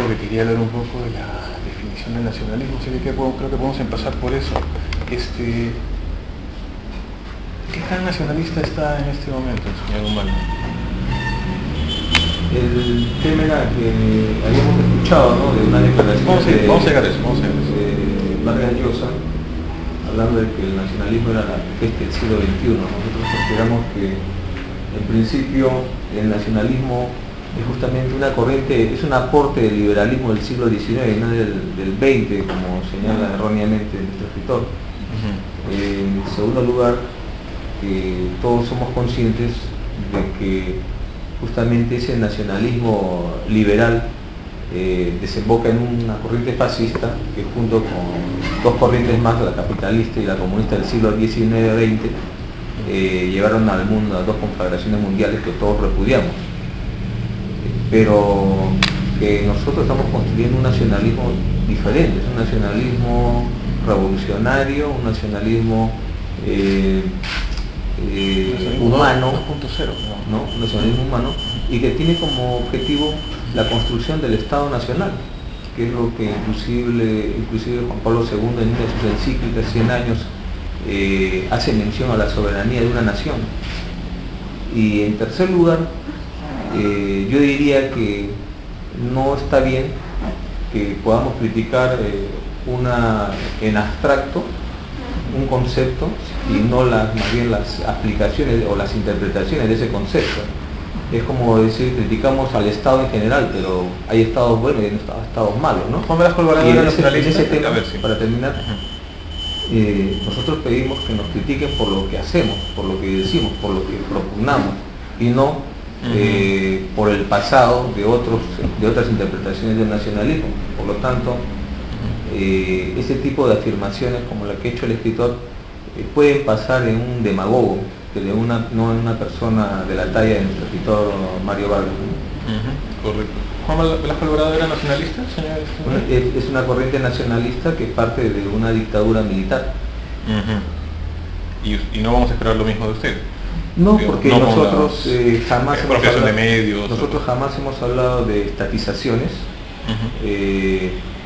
que quería hablar un poco de la definición del nacionalismo, así que creo que podemos empezar por eso. ¿Qué tan nacionalista está en este momento el señor Humano? El tema era que habíamos escuchado, ¿no?, de una declaración vamos a llegar a eso. Vargas Llosa, hablando de que el nacionalismo era la peste del siglo XXI. Nosotros consideramos que en principio el nacionalismo es justamente una corriente, es un aporte del liberalismo del siglo XIX, no del XX, como señala erróneamente nuestro escritor. En segundo lugar, que todos somos conscientes de que justamente ese nacionalismo liberal desemboca en una corriente fascista que, junto con dos corrientes más, la capitalista y la comunista del siglo XIX-XX, llevaron al mundo a dos conflagraciones mundiales que todos repudiamos. Pero que nosotros estamos construyendo un nacionalismo diferente, es un nacionalismo revolucionario, un nacionalismo humano, 2.0, ¿no? Un nacionalismo humano, y que tiene como objetivo la construcción del Estado Nacional, que es lo que inclusive Juan Pablo II, en una de sus encíclicas, 100 años, hace mención a la soberanía de una nación. Y en tercer lugar, yo diría que no está bien que podamos criticar en abstracto un concepto y no más bien las aplicaciones o las interpretaciones de ese concepto. Es como decir, criticamos al Estado en general, pero hay estados buenos y hay estados malos, ¿no? Y en ese tema, para terminar, nosotros pedimos que nos critiquen por lo que hacemos, por lo que decimos, por lo que propugnamos, y no por el pasado de otras interpretaciones del nacionalismo. Por lo tanto, ese tipo de afirmaciones como la que ha hecho el escritor pueden pasar en un demagogo, que no en una persona de la talla de nuestro escritor Mario Vargas. Correcto. ¿Juan Velasco Alvarado era nacionalista, señor? Es una corriente nacionalista que parte de una dictadura militar. Y no vamos a esperar lo mismo de usted. No, porque nosotros jamás hemos hablado de estatizaciones.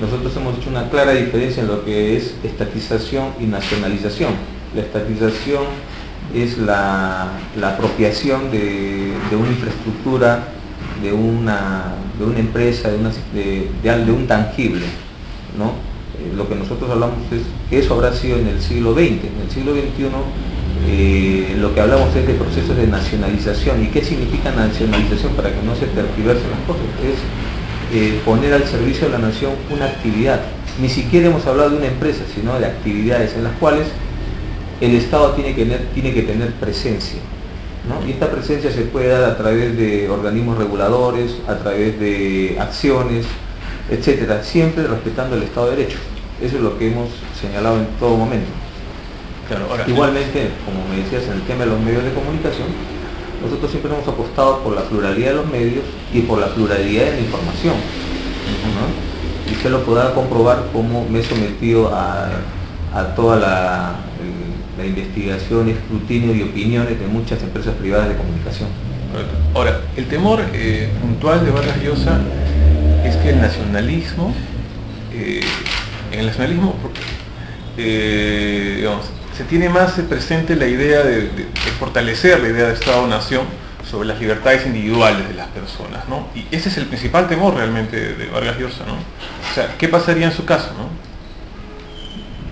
Nosotros hemos hecho una clara diferencia en lo que es estatización y nacionalización. La estatización es la apropiación de una infraestructura, de una empresa, de un tangible, ¿no? Lo que nosotros hablamos es que eso habrá sido en el siglo XX. En el siglo XXI lo que hablamos es de procesos de nacionalización. ¿Y qué significa nacionalización, para que no se tergiversen las cosas? Es poner al servicio de la nación una actividad. Ni siquiera hemos hablado de una empresa, sino de actividades en las cuales el Estado tiene que tener presencia, ¿no? Y esta presencia se puede dar a través de organismos reguladores, a través de acciones, etcétera, siempre respetando el Estado de Derecho. Eso es lo que hemos señalado en todo momento. Claro, ahora, igualmente, como me decías, en el tema de los medios de comunicación, nosotros siempre hemos apostado por la pluralidad de los medios y por la pluralidad de la información, ¿no? Y usted lo podrá comprobar como me he sometido a toda la investigación, escrutinio y opiniones de muchas empresas privadas de comunicación. Ahora, el temor puntual de Vargas Llosa es que el nacionalismo, digamos, se tiene más presente la idea de fortalecer la idea de Estado-Nación sobre las libertades individuales de las personas, ¿no? Y ese es el principal temor realmente de Vargas Llosa, ¿no? O sea, ¿qué pasaría en su caso, no?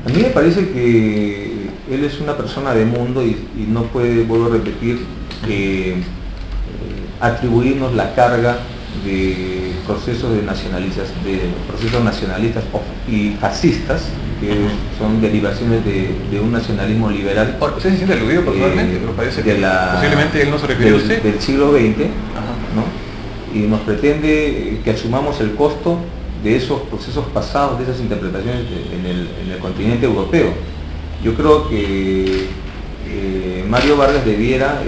A mí me parece que él es una persona de mundo y no puede, vuelvo a repetir, atribuirnos la carga de procesos procesos nacionalistas y fascistas, que son derivaciones de un nacionalismo liberal. ¿Usted se siente aludido personalmente? Pero parece que posiblemente él no se refiere a usted. Del siglo XX, ¿no? Y nos pretende que asumamos el costo de esos procesos pasados, de esas interpretaciones en el continente europeo. Yo creo que Mario Vargas debiera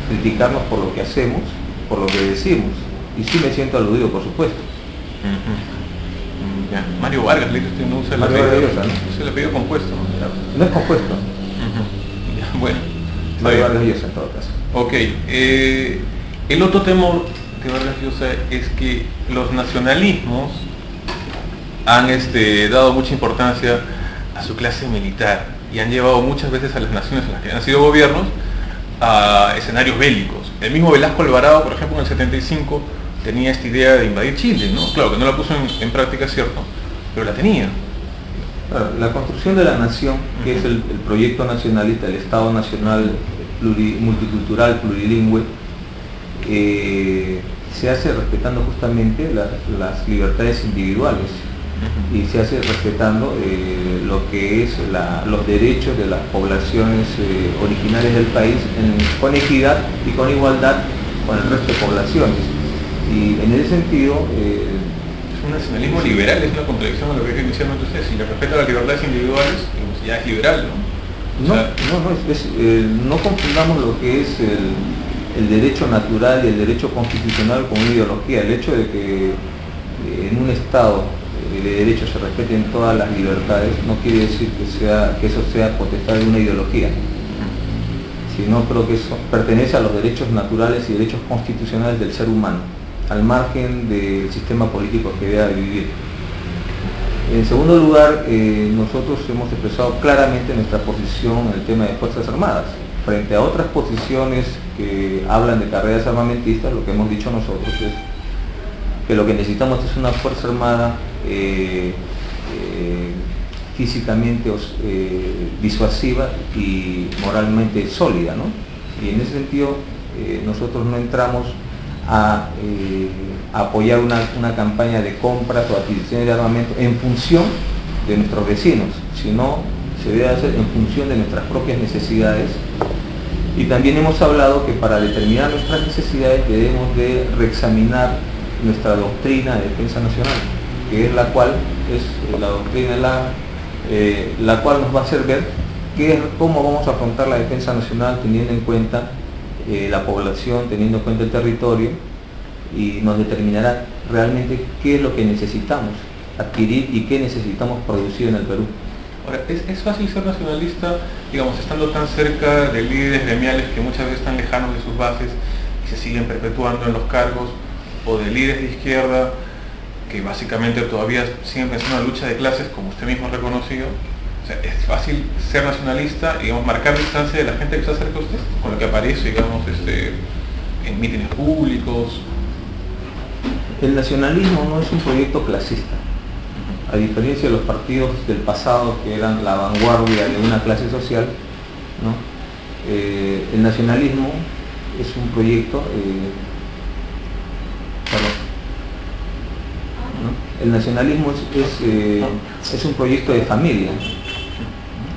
criticarnos por lo que hacemos, por lo que decimos, y sí me siento aludido, por supuesto. Ya. Mario Vargas, le dice usted, no usa el apellido compuesto. No es compuesto. Ya, bueno, Mario Vargas Llosa, en todo caso. Ok, el otro temor de Vargas Llosa es que los nacionalismos han dado mucha importancia a su clase militar y han llevado muchas veces a las naciones en las que han sido gobiernos a escenarios bélicos. El mismo Velasco Alvarado, por ejemplo, en el 75 tenía esta idea de invadir Chile, ¿no? Claro que no la puso en práctica, cierto, pero la tenía. La construcción de la nación, que es el proyecto nacionalista, el Estado Nacional multicultural, plurilingüe, se hace respetando justamente las libertades individuales y se hace respetando lo que es los derechos de las poblaciones originarias del país con equidad y con igualdad con el resto de poblaciones. Y en ese sentido... un nacionalismo liberal es una contradicción a lo que dice inicialmente usted. Si le respeta las libertades individuales, ya es liberal, ¿no? No confundamos lo que es el derecho natural y el derecho constitucional con una ideología. El hecho de que en un Estado de derecho se respeten todas las libertades no quiere decir que eso sea potestad de una ideología, sino creo que eso pertenece a los derechos naturales y derechos constitucionales del ser humano, al margen del sistema político que deba vivir. En segundo lugar, nosotros hemos expresado claramente nuestra posición en el tema de Fuerzas Armadas. Frente a otras posiciones que hablan de carreras armamentistas, lo que hemos dicho nosotros es que lo que necesitamos es una Fuerza Armada físicamente disuasiva y moralmente sólida, ¿no? Y en ese sentido, nosotros no entramos a apoyar una campaña de compras o adquisiciones de armamento en función de nuestros vecinos, sino se debe hacer en función de nuestras propias necesidades. Y también hemos hablado que para determinar nuestras necesidades debemos de reexaminar nuestra doctrina de defensa nacional, que es la cual es la doctrina la cual nos va a hacer ver cómo vamos a afrontar la defensa nacional teniendo en cuenta la población, teniendo en cuenta el territorio, y nos determinará realmente qué es lo que necesitamos adquirir y qué necesitamos producir en el Perú. Ahora, ¿es fácil ser nacionalista, digamos, estando tan cerca de líderes gremiales que muchas veces están lejanos de sus bases y se siguen perpetuando en los cargos, o de líderes de izquierda que básicamente todavía siguen pensando en la lucha de clases, como usted mismo ha reconocido? O sea, ¿es fácil ser nacionalista, digamos, marcar distancia de la gente que está cerca de usted, con lo que aparece, digamos, en mítines públicos? El nacionalismo no es un proyecto clasista, a diferencia de los partidos del pasado que eran la vanguardia de una clase social, ¿no? El nacionalismo es un proyecto, ¿no? El nacionalismo es un proyecto de familia,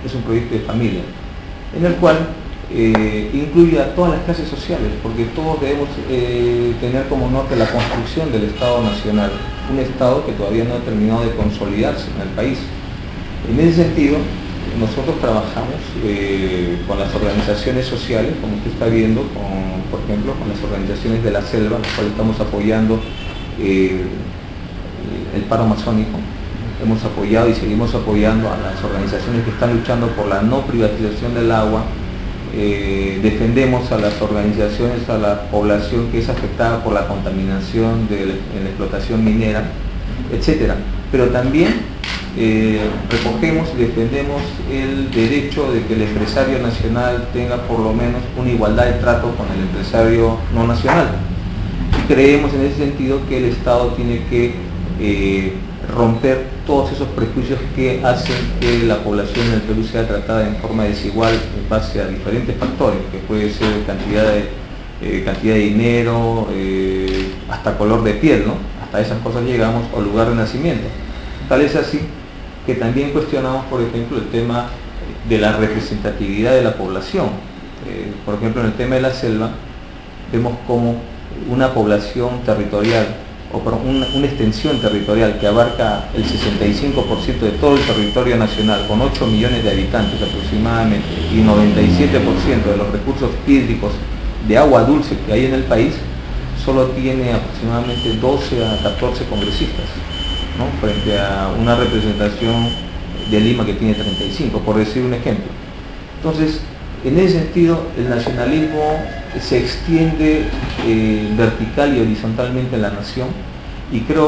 es un proyecto de familia, en el cual incluye a todas las clases sociales, porque todos debemos tener como norte la construcción del Estado Nacional, un Estado que todavía no ha terminado de consolidarse en el país. En ese sentido, nosotros trabajamos con las organizaciones sociales, como usted está viendo, por ejemplo, con las organizaciones de la selva, las cuales estamos apoyando el paro amazónico. Hemos apoyado y seguimos apoyando a las organizaciones que están luchando por la no privatización del agua. Defendemos a las organizaciones, a la población que es afectada por la contaminación en la explotación minera, etc. Pero también recogemos y defendemos el derecho de que el empresario nacional tenga por lo menos una igualdad de trato con el empresario no nacional. Y creemos en ese sentido que el Estado tiene que romper todos esos prejuicios que hacen que la población en el Perú sea tratada en forma desigual en base a diferentes factores, que puede ser cantidad de dinero, hasta color de piel, ¿no? Hasta esas cosas llegamos, o lugar de nacimiento. Tal es así que también cuestionamos, por ejemplo, el tema de la representatividad de la población. Por ejemplo, en el tema de la selva, vemos como una población territorial, o una extensión territorial que abarca el 65% de todo el territorio nacional, con 8 millones de habitantes aproximadamente, y 97% de los recursos hídricos de agua dulce que hay en el país, solo tiene aproximadamente 12 a 14 congresistas, ¿no? Frente a una representación de Lima que tiene 35, por decir un ejemplo. Entonces, En ese sentido, el nacionalismo se extiende vertical y horizontalmente en la nación, y creo